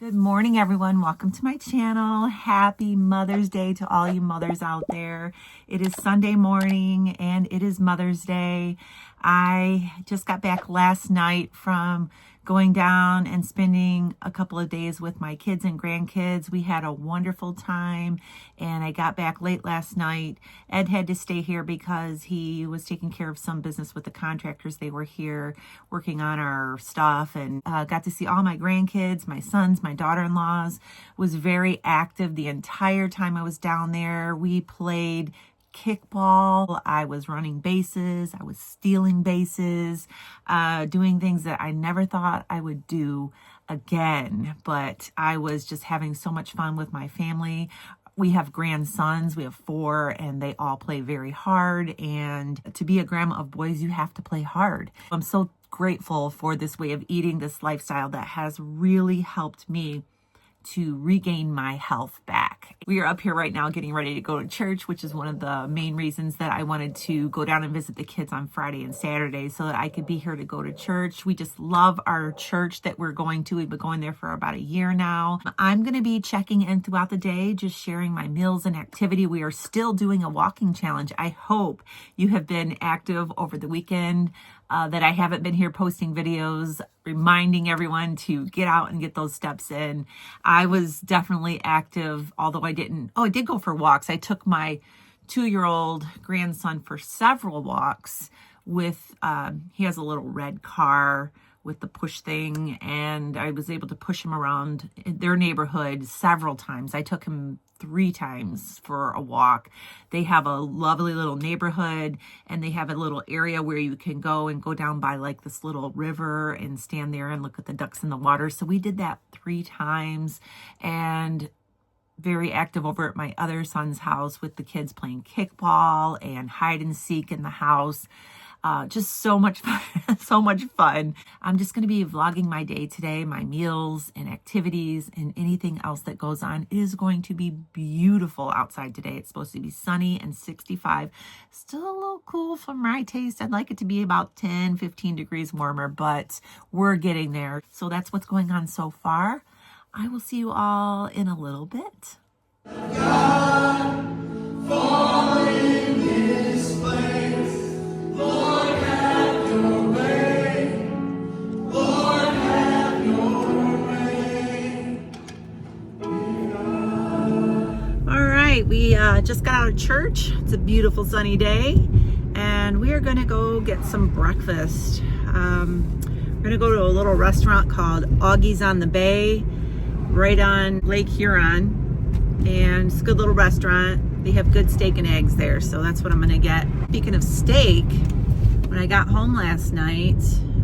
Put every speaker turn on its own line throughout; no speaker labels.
Good morning, everyone. Welcome to my channel. Happy Mother's Day to all you mothers out there. It is Sunday morning and it is Mother's Day. I just got back last night from going down and spending a couple of days with my kids and grandkids. We had a wonderful time and I got back late last night. Ed had to stay here because he was taking care of some business with the contractors. They were here working on our stuff, and got to see all my grandkids, my sons, my daughter-in-laws. Was very active the entire time I was down there. We played kickball, I was running bases, I was stealing bases, doing things that I never thought I would do again, but I was just having so much fun with my family. We have grandsons, we have 4, and they all play very hard, and to be a grandma of boys, you have to play hard. I'm so grateful for this way of eating, this lifestyle that has really helped me to regain my health back. We are up here right now getting ready to go to church, which is one of the main reasons that I wanted to go down and visit the kids on Friday and Saturday so that I could be here to go to church. We just love our church that we're going to. We've been going there for about a year now. I'm going to be checking in throughout the day, just sharing my meals and activity. We are still doing a walking challenge. I hope you have been active over the weekend, that I haven't been here posting videos, reminding everyone to get out and get those steps in. I was definitely active, although I did go for walks. I took my 2-year-old grandson for several walks with, he has a little red car with the push thing, and I was able to push him around their neighborhood several times. I took him 3 times for a walk. They have a lovely little neighborhood, and they have a little area where you can go down by like this little river and stand there and look at the ducks in the water. So we did that 3 times, and very active over at my other son's house with the kids playing kickball and hide and seek in the house. Just so much fun, so much fun. I'm just going to be vlogging my day today, my meals and activities and anything else that goes on. It is going to be beautiful outside today. It's supposed to be sunny and 65. Still a little cool for my taste. I'd like it to be about 10, 15 degrees warmer, but we're getting there. So that's what's going on so far. I will see you all in a little bit. God, fall in His place. Lord, have your way. Lord, have your way. All right, we just got out of church. It's a beautiful sunny day, and we are going to go get some breakfast. We're going to go to a little restaurant called Augie's on the Bay, right on Lake Huron, and it's a good little restaurant. They have good steak and eggs there, so that's what I'm gonna get. Speaking of steak, when I got home last night,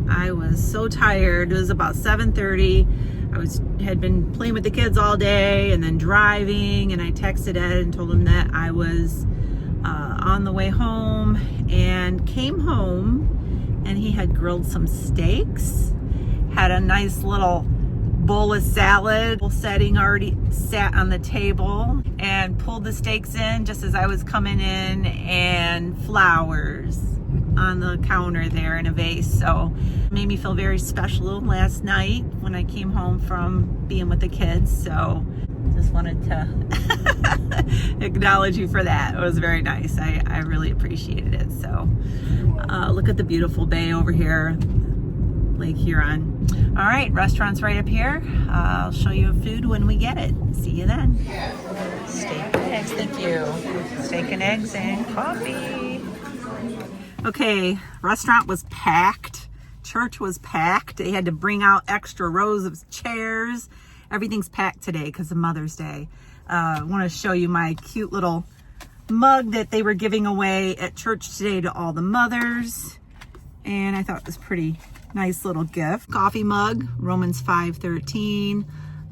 I was so tired. It was about 7:30. I had been playing with the kids all day and then driving, and I texted Ed and told him that I was on the way home, and came home, and he had grilled some steaks, had a nice little bowl of salad, setting already sat on the table, and pulled the steaks in just as I was coming in, and flowers on the counter there in a vase. So it made me feel very special last night when I came home from being with the kids. So just wanted to acknowledge you for that. It was very nice. I really appreciated it. So look at the beautiful bay over here, Lake Huron. All right, restaurant's right up here. I'll show you food when we get it. See you then. Steak and eggs, thank you. Steak and eggs and coffee. Okay, restaurant was packed. Church was packed. They had to bring out extra rows of chairs. Everything's packed today because of Mother's Day. I want to show you my cute little mug that they were giving away at church today to all the mothers. And I thought it was pretty nice little gift. Coffee mug, Romans 5:13.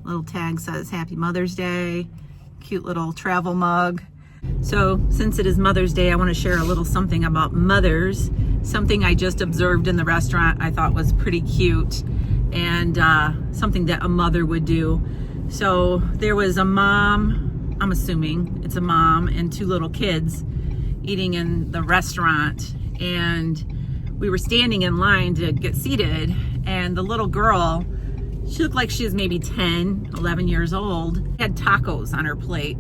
Little tag says Happy Mother's Day. Cute little travel mug. So since it is Mother's Day, I want to share a little something about mothers. Something I just observed in the restaurant I thought was pretty cute, and something that a mother would do. So there was a mom, I'm assuming it's a mom, and 2 little kids eating in the restaurant, and we were standing in line to get seated, and the little girl She looked like she was maybe 10, 11 years old. Had tacos on her plate,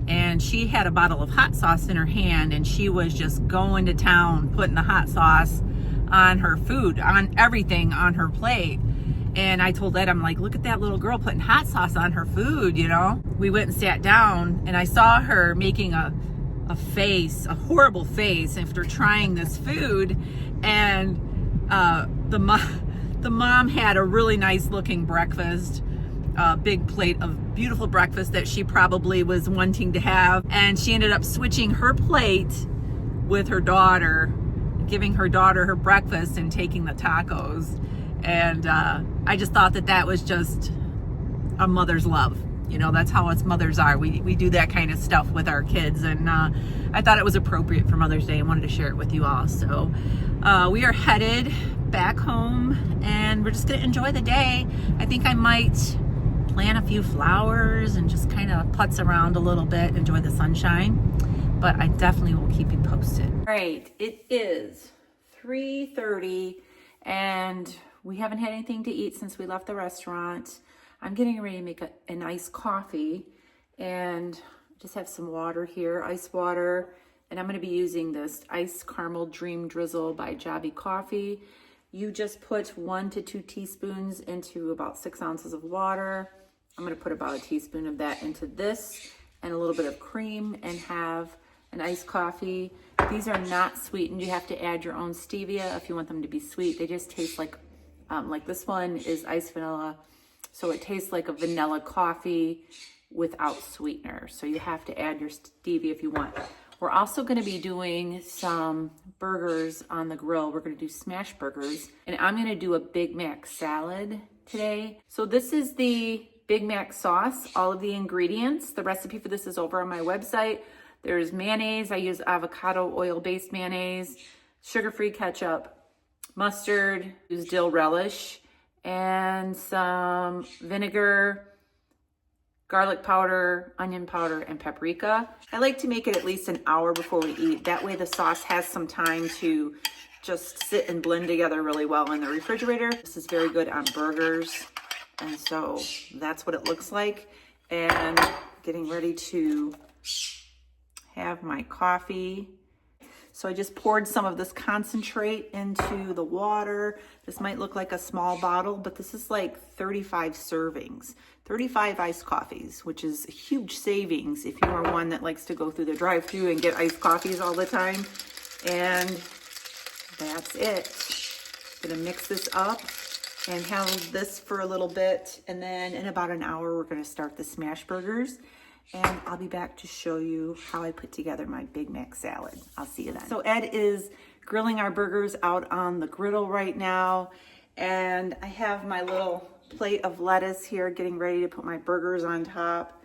and she had a bottle of hot sauce in her hand, and she was just going to town, putting the hot sauce on her food, on everything on her plate. And I told Ed, I'm like, look at that little girl putting hot sauce on her food, you know? We went and sat down, and I saw her making a face, a horrible face after trying this food. And the mom had a really nice looking breakfast, a big plate of beautiful breakfast that she probably was wanting to have. And she ended up switching her plate with her daughter, giving her daughter her breakfast and taking the tacos. And I just thought that was just a mother's love. You know, that's how us mothers are. We do that kind of stuff with our kids. And I thought it was appropriate for Mother's Day and wanted to share it with you all. So we are headed back home, and we're just going to enjoy the day. I think I might plant a few flowers and just kind of putz around a little bit, enjoy the sunshine. But I definitely will keep you posted. All right, it is 3:30, and we haven't had anything to eat since we left the restaurant. I'm getting ready to make a nice coffee, and just have some water here, ice water. And I'm going to be using this Iced Caramel Dream Drizzle by Jobby Coffee. You just put 1 to 2 teaspoons into about 6 ounces of water. I'm going to put about a teaspoon of that into this and a little bit of cream and have an iced coffee. These are not sweetened. You have to add your own stevia if you want them to be sweet. They just taste like this one is iced vanilla. So it tastes like a vanilla coffee without sweetener. So you have to add your stevia if you want. We're also going to be doing some burgers on the grill. We're going to do smash burgers, and I'm going to do a Big Mac salad today. So this is the Big Mac sauce, all of the ingredients. The recipe for this is over on my website. There's mayonnaise. I use avocado oil-based mayonnaise, sugar-free ketchup, mustard, use dill relish, and some vinegar, garlic powder, onion powder, and paprika. I like to make it at least an hour before we eat. That way the sauce has some time to just sit and blend together really well in the refrigerator. This is very good on burgers. And so that's what it looks like. And getting ready to have my coffee. So I just poured some of this concentrate into the water. This might look like a small bottle, but this is like 35 servings, 35 iced coffees, which is a huge savings if you are one that likes to go through the drive-thru and get iced coffees all the time. And that's it. I'm gonna mix this up and have this for a little bit. And then in about an hour, we're gonna start the smash burgers. And I'll be back to show you how I put together my Big Mac salad. I'll see you then. So Ed is grilling our burgers out on the griddle right now. And I have my little plate of lettuce here getting ready to put my burgers on top.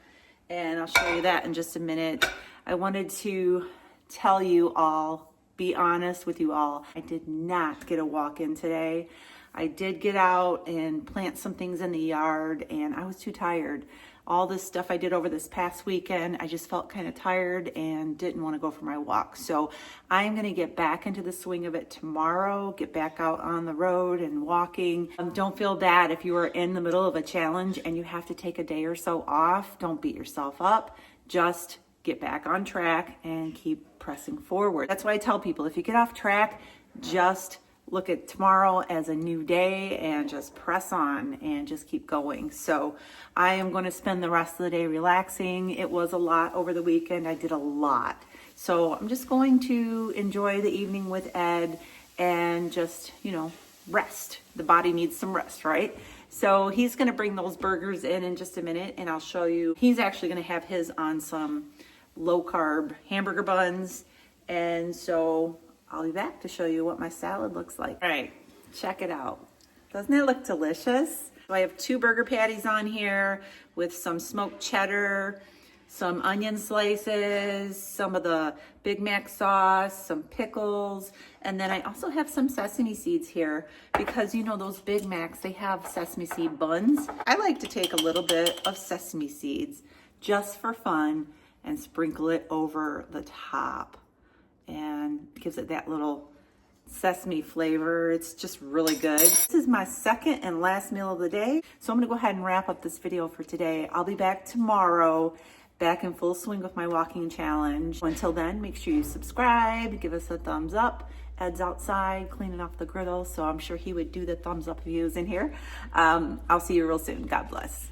And I'll show you that in just a minute. I wanted to tell you all, be honest with you all, I did not get a walk-in today. I did get out and plant some things in the yard, and I was too tired. All this stuff I did over this past weekend, I just felt kind of tired and didn't want to go for my walk. So I'm going to get back into the swing of it tomorrow, get back out on the road and walking. Don't feel bad if you are in the middle of a challenge and you have to take a day or so off. Don't beat yourself up. Just get back on track and keep pressing forward. That's why I tell people, if you get off track, just look at tomorrow as a new day and just press on and just keep going. So I am going to spend the rest of the day relaxing. It was a lot over the weekend. I did a lot. So I'm just going to enjoy the evening with Ed and just, rest. The body needs some rest, right? So he's going to bring those burgers in just a minute, and I'll show you. He's actually going to have his on some low carb hamburger buns. And so I'll be back to show you what my salad looks like. All right, check it out. Doesn't it look delicious? So I have 2 burger patties on here with some smoked cheddar, some onion slices, some of the Big Mac sauce, some pickles, and then I also have some sesame seeds here because those Big Macs, they have sesame seed buns. I like to take a little bit of sesame seeds just for fun and sprinkle it over the top. And gives it that little sesame flavor. It's just really good. This is my second and last meal of the day. So I'm gonna go ahead and wrap up this video for today. I'll be back tomorrow, back in full swing with my walking challenge. Until then, make sure you subscribe, give us a thumbs up. Ed's outside cleaning off the griddle, so I'm sure he would do the thumbs up if he was in here. I'll see you real soon. God bless.